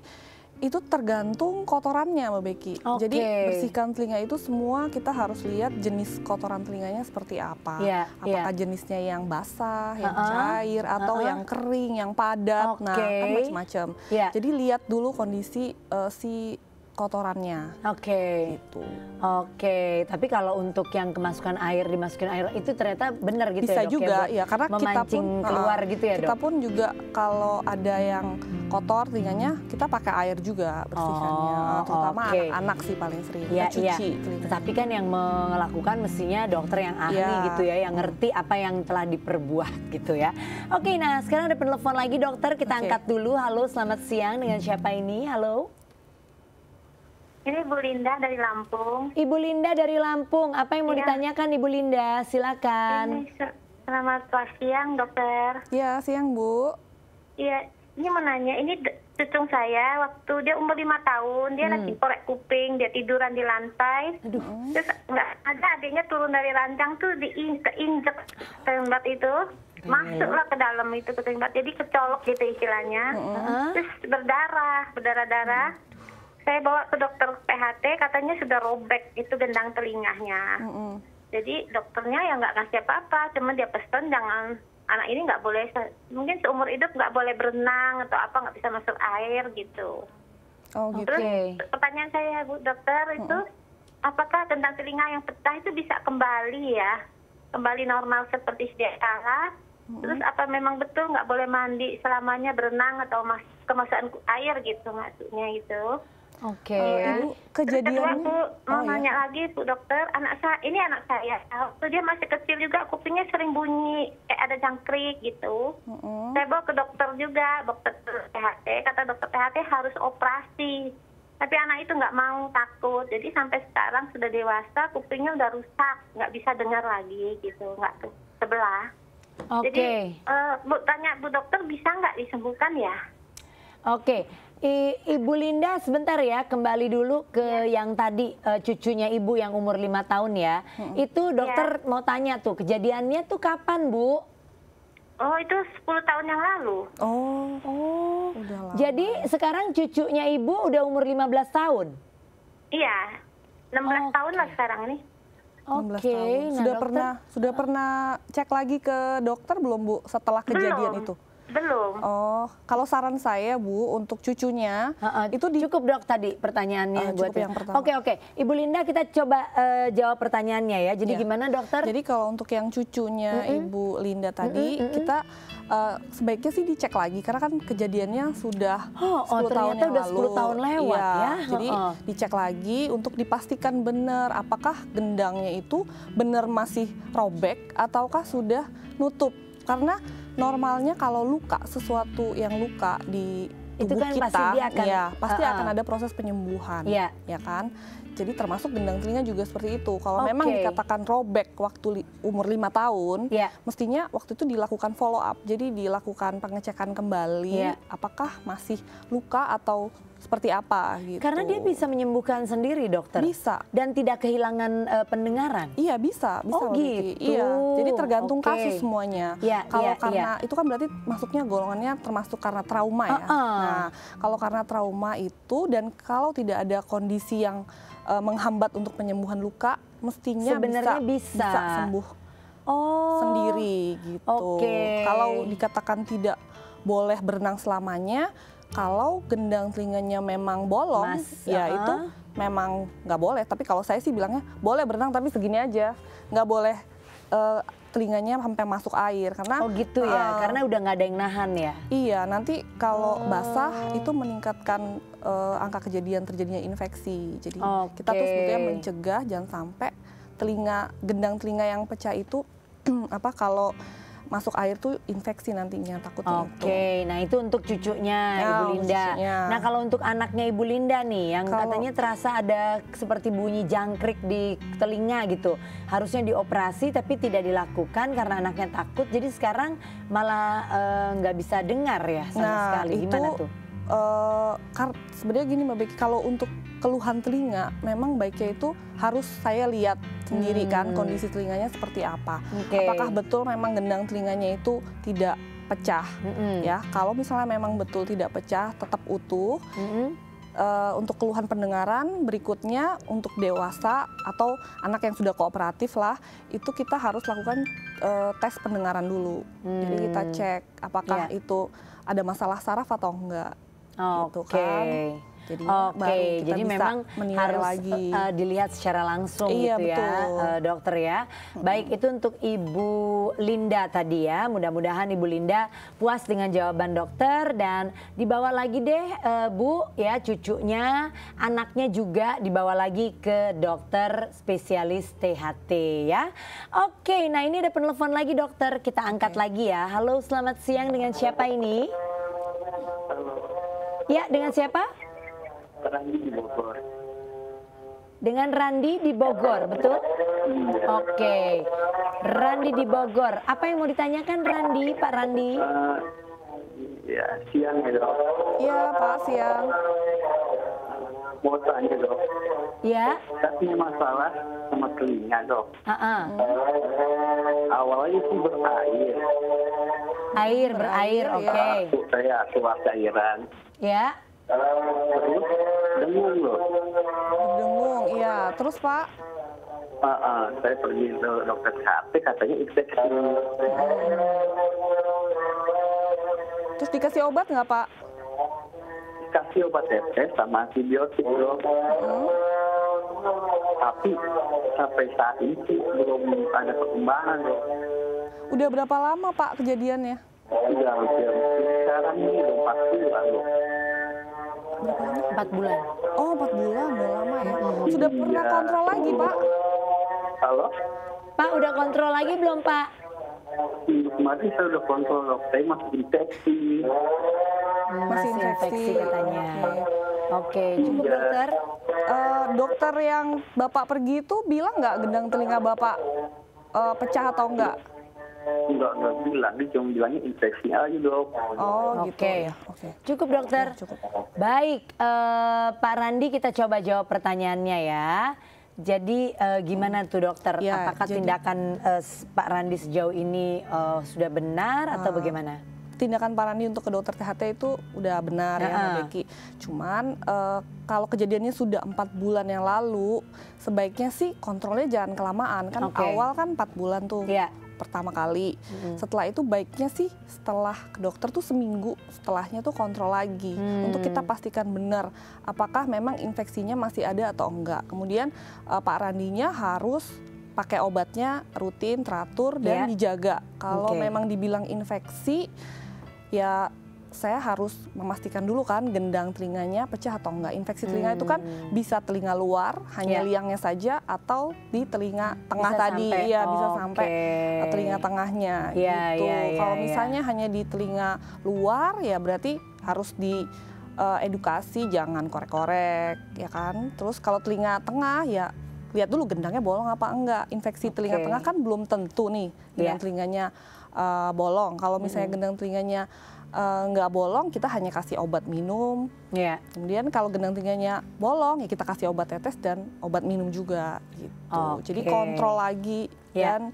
itu tergantung kotorannya Mbak Becky. Jadi bersihkan telinga itu semua kita harus lihat jenis kotoran telinganya seperti apa. Apakah jenisnya yang basah, yang cair, atau yang kering, yang padat. Nah kan macam-macam. Jadi lihat dulu kondisi si kotorannya. Gitu. Tapi kalau untuk yang kemasukan air, dimasukin air itu ternyata benar gitu bisa ya dok? Bisa juga ya, karena kita pun keluar gitu ya dok? Kita pun juga kalau ada yang kotor telinganya, kita pakai air juga bersihkannya. Terutama anak-anak sih paling sering, cuci telinga. Tapi kan yang melakukan mestinya dokter yang ahli gitu ya, yang ngerti apa yang telah diperbuat gitu ya. Oke, nah sekarang ada penelpon lagi dokter, kita angkat dulu. Halo, selamat siang, dengan siapa ini? Halo. Ini Bu Linda dari Lampung. Ibu Linda dari Lampung, apa yang mau ditanyakan Ibu Linda? Silakan. Selamat siang dokter. Iya, siang Bu. Iya, ini mau nanya, ini cucu saya waktu dia umur 5 tahun, dia lagi korek kuping, dia tiduran di lantai. Terus nggak ada, adiknya turun dari ranjang tuh keinjek tempat itu. Masuklah ke dalam itu ke tempat, jadi kecolok gitu istilahnya. Terus berdarah. Saya bawa ke dokter PHT, katanya sudah robek itu gendang telinganya. Jadi dokternya ya nggak ngasih apa-apa, cuma dia pesen jangan, anak ini nggak boleh, mungkin seumur hidup nggak boleh berenang atau apa, nggak bisa masuk air gitu. Terus pertanyaan saya Bu dokter itu, apakah gendang telinga yang pecah itu bisa kembali ya, kembali normal seperti sedia kala? Terus apa memang betul nggak boleh mandi selamanya, berenang atau kemasukan air gitu maksudnya gitu? Kejadian. Kedua Bu, mau nanya lagi Bu dokter, anak saya, waktu dia masih kecil juga kupingnya sering bunyi, kayak ada jangkrik gitu. Saya bawa ke dokter juga, dokter THT, kata dokter THT harus operasi. Tapi anak itu nggak mau, takut. Jadi sampai sekarang sudah dewasa, kupingnya udah rusak, nggak bisa dengar lagi gitu, nggak sebelah. Jadi Bu tanya Bu dokter, bisa nggak disembuhkan ya? Ibu Linda sebentar ya, kembali dulu ke yang tadi cucunya ibu yang umur 5 tahun ya. Itu dokter mau tanya tuh, kejadiannya tuh kapan Bu? Oh itu 10 tahun yang lalu. Udah lama. Jadi sekarang cucunya ibu udah umur 15 tahun? Iya, 16 tahun lah sekarang ini. 16 tahun. Sudah pernah cek lagi ke dokter belum Bu setelah kejadian itu? Belum. Kalau saran saya Bu untuk cucunya itu cukup dok tadi pertanyaannya buat yang pertama. Oke. Ibu Linda kita coba jawab pertanyaannya ya. Jadi gimana dokter? Jadi kalau untuk yang cucunya Ibu Linda tadi kita sebaiknya sih dicek lagi karena kan kejadiannya sudah 10 tahun yang udah lalu. 10 tahun lewat ya. Jadi dicek lagi untuk dipastikan benar apakah gendangnya itu benar masih robek ataukah sudah nutup. Karena normalnya kalau luka, sesuatu yang luka di tubuh kan kita, pasti akan ada proses penyembuhan, ya kan? Jadi termasuk gendang telinga juga seperti itu. Kalau memang dikatakan robek waktu umur 5 tahun, mestinya waktu itu dilakukan follow up. Jadi dilakukan pengecekan kembali, apakah masih luka atau seperti apa gitu. Karena dia bisa menyembuhkan sendiri dokter? Bisa. Dan tidak kehilangan pendengaran? Iya bisa gitu. Iya, jadi tergantung kasus semuanya. Kalau karena itu kan berarti masuknya golongannya termasuk karena trauma ya. Nah kalau karena trauma itu dan kalau tidak ada kondisi yang menghambat untuk penyembuhan luka, mestinya bisa sembuh sendiri gitu. Kalau dikatakan tidak boleh berenang selamanya, kalau gendang telinganya memang bolong, itu memang nggak boleh. Tapi kalau saya sih bilangnya boleh berenang tapi segini aja, nggak boleh telinganya sampai masuk air karena karena udah nggak ada yang nahan ya. Iya, nanti kalau basah itu meningkatkan angka kejadian terjadinya infeksi. Jadi kita tuh sebetulnya mencegah jangan sampai gendang telinga yang pecah itu kalau masuk air tuh infeksi nantinya, takutnya itu. Oke, nah itu untuk cucunya Ibu Linda. Nah kalau untuk anaknya Ibu Linda nih, yang katanya terasa ada seperti bunyi jangkrik di telinga gitu. Harusnya dioperasi tapi tidak dilakukan karena anaknya takut. Jadi sekarang malah nggak bisa dengar ya sama sekali. Gimana tuh? Sebenarnya gini Mbak Becky, kalau untuk keluhan telinga memang baiknya itu harus saya lihat sendiri kan kondisi telinganya seperti apa. Apakah betul memang gendang telinganya itu tidak pecah ya. Kalau misalnya memang betul tidak pecah, tetap utuh. Untuk keluhan pendengaran berikutnya untuk dewasa atau anak yang sudah kooperatif lah, itu kita harus lakukan tes pendengaran dulu. Jadi kita cek apakah itu ada masalah saraf atau enggak. Gitu kan. Jadi memang harus lagi dilihat secara langsung gitu ya, dokter ya. Baik, itu untuk Ibu Linda tadi ya. Mudah-mudahan Ibu Linda puas dengan jawaban dokter dan dibawa lagi deh Bu ya, cucunya, anaknya juga dibawa lagi ke dokter spesialis THT ya. Oke, nah ini ada penelpon lagi dokter, kita angkat lagi ya. Halo, selamat siang, dengan siapa ini? Ya, dengan siapa? Randi di Bogor. Dengan Randi di Bogor, betul? Oke, Randi di Bogor. Apa yang mau ditanyakan Randi, Pak Randi? Ya, siang ya dok. Iya Pak, siang. Mau tanya dok. Ya. Saya punya masalah sama telinga dok. Awalnya sih berair. Berair, oke. Saya suap cairan. Ya. Terus dengung loh. Berdengung, iya. Terus Pak? Saya pergi ke dokter THT, katanya infeksi. Terus dikasih obat nggak Pak? Dikasih obat tetes sama antibiotik dok. Tapi sampai saat ini sih belum ada perkembangan dok. Udah berapa lama Pak kejadiannya? Udah hampir sekarang ini udah 4 bulan dok. 4 bulan. Oh 4 bulan, udah lama ya. Sudah pernah kontrol lagi Pak? Halo? Pak udah kontrol lagi belum Pak? Kemarin saya udah kontrol dok, saya masih infeksi. Masih infeksi katanya. Oke, cukup dokter. Dokter yang Bapak pergi itu bilang nggak gendang telinga Bapak pecah atau enggak? Enggak bilang, dia cuma bilangnya infeksi aja dok. Oh gitu ya. Cukup dokter. Cukup. Baik, Pak Randi, kita coba jawab pertanyaannya ya. Jadi gimana tuh dokter? Ya, apakah tindakan Pak Randi sejauh ini sudah benar atau bagaimana? Tindakan Pak Randi untuk ke dokter THT itu udah benar ya Mbak Becky. Cuman kalau kejadiannya sudah 4 bulan yang lalu, sebaiknya sih kontrolnya jangan kelamaan. Kan awal kan 4 bulan tuh. Pertama kali. Setelah itu baiknya sih setelah ke dokter tuh seminggu setelahnya tuh kontrol lagi untuk kita pastikan benar apakah memang infeksinya masih ada atau enggak. Kemudian Pak Randinya harus pakai obatnya rutin, teratur dan dijaga. Kalau memang dibilang infeksi, ya saya harus memastikan dulu kan gendang telinganya pecah atau enggak. Infeksi telinga itu kan bisa telinga luar, hanya liangnya saja, atau di telinga tengah tadi. Iya, bisa sampai telinga tengahnya gitu. Kalau misalnya hanya di telinga luar, ya berarti harus di edukasi, jangan korek-korek, ya kan. Terus kalau telinga tengah, ya lihat dulu gendangnya bolong apa enggak. Infeksi telinga tengah kan belum tentu nih gendang telinganya bolong. Kalau misalnya gendang telinganya nggak bolong, kita hanya kasih obat minum. Kemudian kalau gendang telinganya bolong, ya kita kasih obat tetes dan obat minum juga gitu. Jadi kontrol lagi dan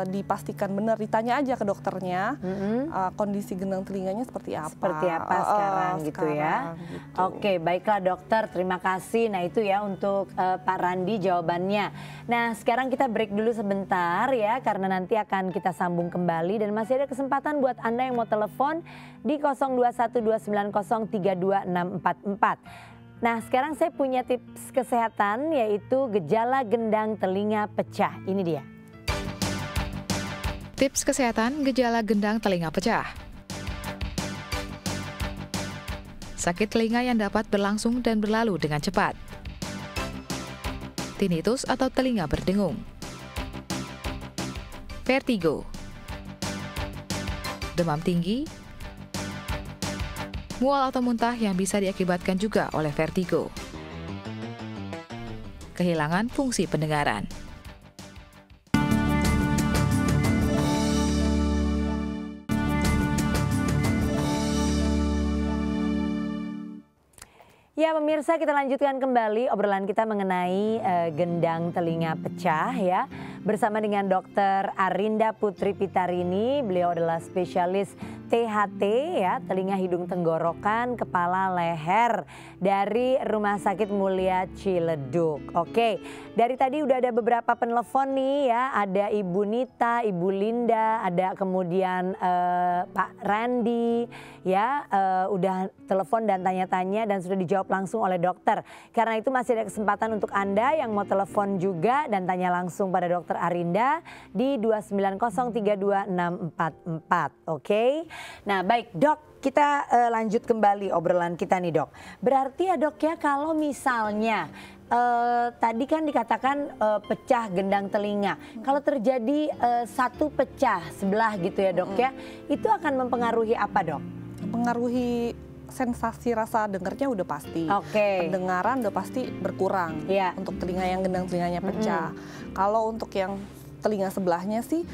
dipastikan benar, ditanya aja ke dokternya kondisi gendang telinganya seperti apa. Sekarang gitu ya. Gitu. Oke, baiklah dokter, terima kasih. Nah itu ya untuk Pak Randi jawabannya. Nah sekarang kita break dulu sebentar ya, karena nanti akan kita sambung kembali dan masih ada kesempatan buat Anda yang mau telepon di 0212903264. Nah sekarang saya punya tips kesehatan, yaitu gejala gendang telinga pecah. Ini dia. Tips kesehatan gejala gendang telinga pecah. Sakit telinga yang dapat berlangsung dan berlalu dengan cepat. tinnitus atau telinga berdengung, vertigo, demam tinggi, mual atau muntah yang bisa diakibatkan juga oleh vertigo, kehilangan fungsi pendengaran. Ya pemirsa, kita lanjutkan kembali obrolan kita mengenai gendang telinga pecah ya. Bersama dengan Dr. Arinda Putri Pitarini, beliau adalah spesialis THT ya, telinga hidung tenggorokan kepala leher dari Rumah Sakit Mulia Ciledug. Oke, dari tadi udah ada beberapa penelpon nih ya, ada Ibu Nita, Ibu Linda, ada kemudian Pak Randy ya, udah telepon dan tanya-tanya dan sudah dijawab langsung oleh dokter. Karena itu masih ada kesempatan untuk Anda yang mau telepon juga dan tanya langsung pada Dr. Arinda di 290326444. Oke. Nah, baik Dok, kita lanjut kembali obrolan kita nih Dok. Berarti ya Dok ya, kalau misalnya tadi kan dikatakan pecah gendang telinga. Kalau terjadi satu pecah sebelah gitu ya Dok ya, itu akan mempengaruhi apa Dok? Mempengaruhi sensasi rasa dengarnya udah pasti. Pendengaran udah pasti berkurang. Untuk telinga yang gendang telinganya pecah. Kalau untuk yang telinga sebelahnya sih,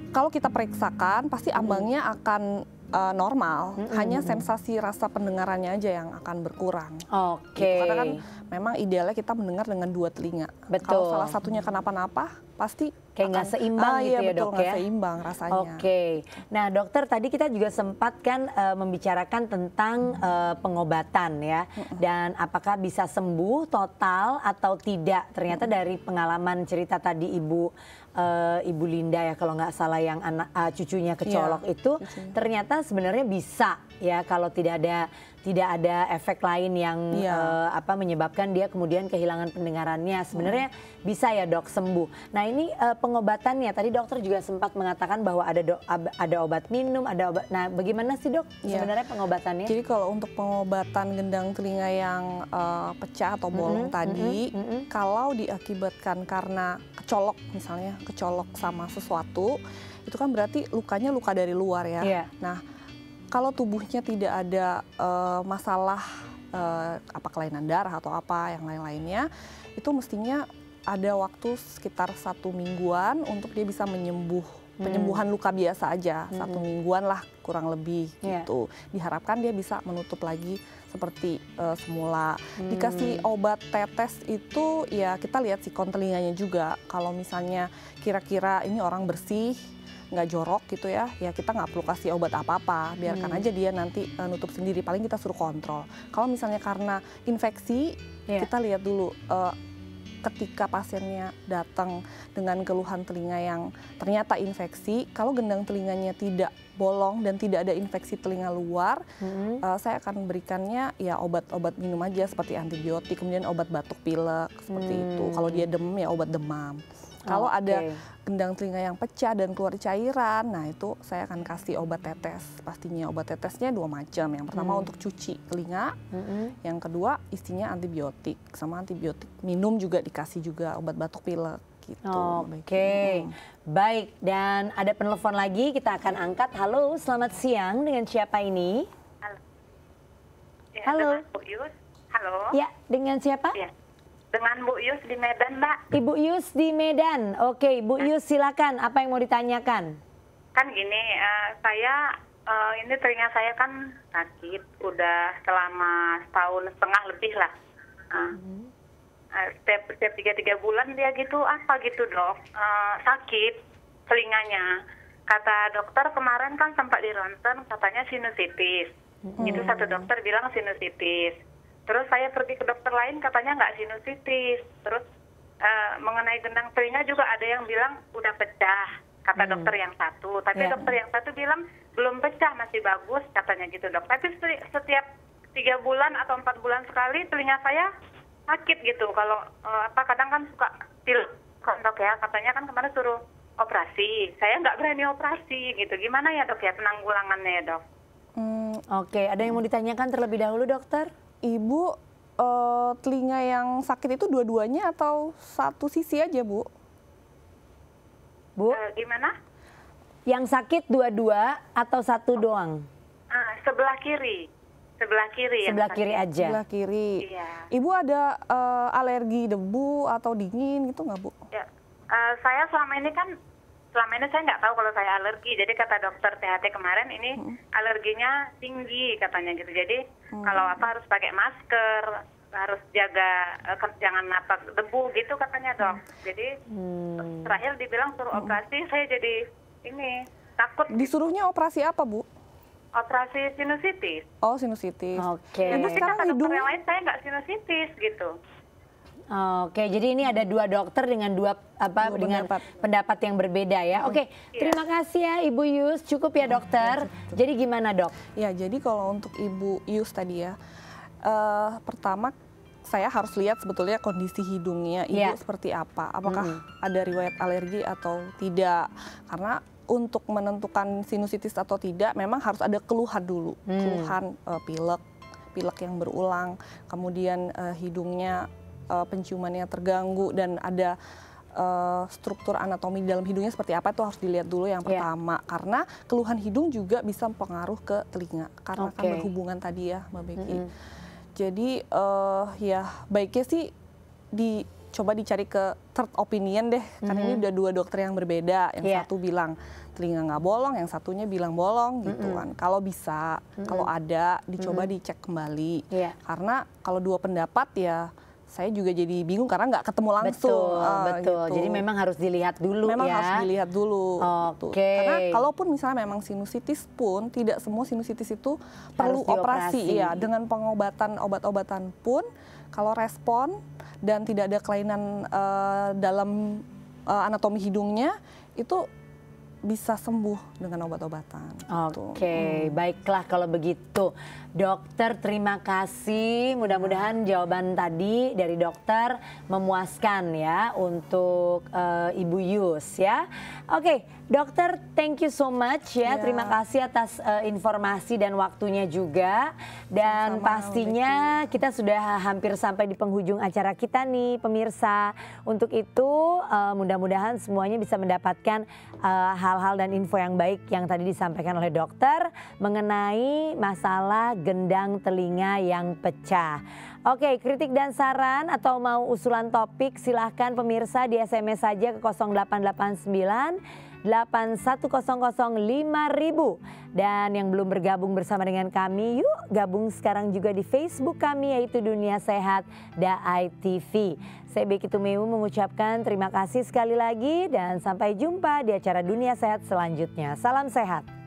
kalau kita periksakan pasti ambangnya akan normal, hanya sensasi rasa pendengarannya aja yang akan berkurang. Gitu. Karena kan memang idealnya kita mendengar dengan dua telinga. Kalau salah satunya kenapa-napa, pasti kayak nggak seimbang gitu ya Dok ya? Nggak seimbang rasanya. Nah dokter, tadi kita juga sempat kan membicarakan tentang pengobatan ya. Dan apakah bisa sembuh total atau tidak. Ternyata dari pengalaman cerita tadi Ibu Linda ya, kalau nggak salah, yang anak cucunya kecolok itu, ternyata sebenarnya bisa ya, kalau tidak ada efek lain yang menyebabkan dia kemudian kehilangan pendengarannya. Sebenarnya bisa ya Dok sembuh. Nah ini pengobatannya, tadi dokter juga sempat mengatakan bahwa ada obat minum, ada obat. Nah bagaimana sih Dok sebenarnya pengobatannya? Jadi kalau untuk pengobatan gendang telinga yang pecah atau bolong tadi, kalau diakibatkan karena kecolok, misalnya kecolok sama sesuatu, itu kan berarti lukanya luka dari luar ya. Nah kalau tubuhnya tidak ada masalah kelainan darah atau apa yang lain-lainnya, itu mestinya ada waktu sekitar 1 mingguan untuk dia bisa penyembuhan luka biasa aja. 1 mingguan lah kurang lebih gitu. Diharapkan dia bisa menutup lagi seperti semula. Dikasih obat tetes itu ya kita lihat sikon telinganya juga. Kalau misalnya kira-kira ini orang bersih, nggak jorok gitu ya, ya kita nggak perlu kasih obat apa-apa, biarkan aja dia nanti nutup sendiri, paling kita suruh kontrol. Kalau misalnya karena infeksi, kita lihat dulu ketika pasiennya datang dengan keluhan telinga yang ternyata infeksi, kalau gendang telinganya tidak bolong dan tidak ada infeksi telinga luar, saya akan berikannya ya obat-obat minum aja seperti antibiotik, kemudian obat batuk pilek seperti itu. Kalau dia demam ya obat demam. Kalau ada gendang telinga yang pecah dan keluar cairan, nah itu saya akan kasih obat tetes. Pastinya obat tetesnya 2 macam. Yang pertama untuk cuci telinga, yang kedua isinya antibiotik. Sama antibiotik minum juga dikasih juga obat batuk pilek gitu. Baik, dan ada penelpon lagi, kita akan angkat. Halo, selamat siang, dengan siapa ini? Halo. Bu Yus. Halo. Ya, dengan siapa? Dengan Bu Yus di Medan, Mbak. Ibu Yus di Medan. Oke, Bu Yus silakan. Apa yang mau ditanyakan? Kan gini, ini telinga saya kan sakit udah selama 1,5 tahun lebih lah. Setiap 3 bulan dia gitu gitu Dok, sakit telinganya. Kata dokter kemarin kan sempat dironsen, katanya sinusitis. Itu satu dokter bilang sinusitis. Terus saya pergi ke dokter lain, katanya nggak sinusitis. Terus mengenai gendang telinga juga ada yang bilang udah pecah, kata dokter yang satu. Tapi dokter yang satu bilang belum pecah, masih bagus, katanya gitu Dok. Tapi setiap 3 bulan atau 4 bulan sekali telinga saya sakit gitu. Kalau kadang kan suka Dok ya, katanya kan kemarin suruh operasi. Saya nggak berani operasi gitu. Gimana ya Dok ya penanggulangannya ya Dok? Oke, ada yang mau ditanyakan terlebih dahulu dokter? Ibu telinga yang sakit itu dua-duanya atau satu sisi aja, Bu? Bu, Gimana? yang sakit dua-dua atau satu doang? Sebelah kiri. Sebelah kiri yang Sebelah sakit. kiri aja. Sebelah kiri. Iya. Ibu ada alergi debu atau dingin gitu nggak, Bu? Ya. Saya selama ini saya nggak tahu kalau saya alergi. Jadi kata dokter THT kemarin ini alerginya tinggi katanya gitu. Jadi kalau apa harus pakai masker, harus jaga jangan napak debu gitu katanya dok. Jadi terakhir dibilang suruh operasi, saya jadi ini takut. Disuruhnya operasi apa, Bu? Operasi sinusitis. Oh, sinusitis. Oke. Ibu Tapi sekarang kata dokter hidung yang lain saya nggak sinusitis gitu. Oke, jadi ini ada dua dokter dengan dua dengan pendapat yang berbeda ya. Oke, terima kasih ya Ibu Yus. Cukup ya dokter. Jadi gimana dok? Ya, jadi kalau untuk Ibu Yus tadi ya, pertama saya harus lihat sebetulnya kondisi hidungnya Ibu seperti apa. Apakah ada riwayat alergi atau tidak. Karena untuk menentukan sinusitis atau tidak memang harus ada keluhan dulu. Keluhan pilek yang berulang, kemudian hidungnya penciumannya terganggu dan ada struktur anatomi dalam hidungnya seperti apa, itu harus dilihat dulu yang pertama. Karena keluhan hidung juga bisa mempengaruhi ke telinga karena kan berhubungan tadi ya Mbak Becky. Jadi ya baiknya sih coba dicari ke third opinion deh, karena ini udah dua dokter yang berbeda. Yang satu bilang telinga nggak bolong, yang satunya bilang bolong gitu kan. Kalau bisa, kalau ada dicoba dicek kembali. Karena kalau dua pendapat ya saya juga jadi bingung karena nggak ketemu langsung. Betul. Gitu. Jadi memang harus dilihat dulu memang ya. harus dilihat dulu. Oke. Gitu. Karena kalaupun misalnya memang sinusitis pun tidak semua sinusitis itu perlu operasi ya. Dengan pengobatan obat-obatan pun kalau respon dan tidak ada kelainan dalam anatomi hidungnya itu bisa sembuh dengan obat-obatan. Oke, baiklah kalau begitu. Dokter, terima kasih. Mudah-mudahan jawaban tadi dari dokter memuaskan ya untuk Ibu Yus ya. Oke, dokter, thank you so much ya. Terima kasih atas informasi dan waktunya juga. Dan pastinya kita sudah hampir sampai di penghujung acara kita nih pemirsa. Untuk itu mudah-mudahan semuanya bisa mendapatkan hal-hal dan info yang baik yang tadi disampaikan oleh dokter mengenai masalah gendang telinga yang pecah. Oke, kritik dan saran atau mau usulan topik silahkan pemirsa di SMS saja ke 0889 8100 5000. Dan yang belum bergabung bersama dengan kami, yuk gabung sekarang juga di Facebook kami yaitu Dunia Sehat DAI TV. Saya Becky Tumeu mengucapkan terima kasih sekali lagi dan sampai jumpa di acara Dunia Sehat selanjutnya. Salam sehat.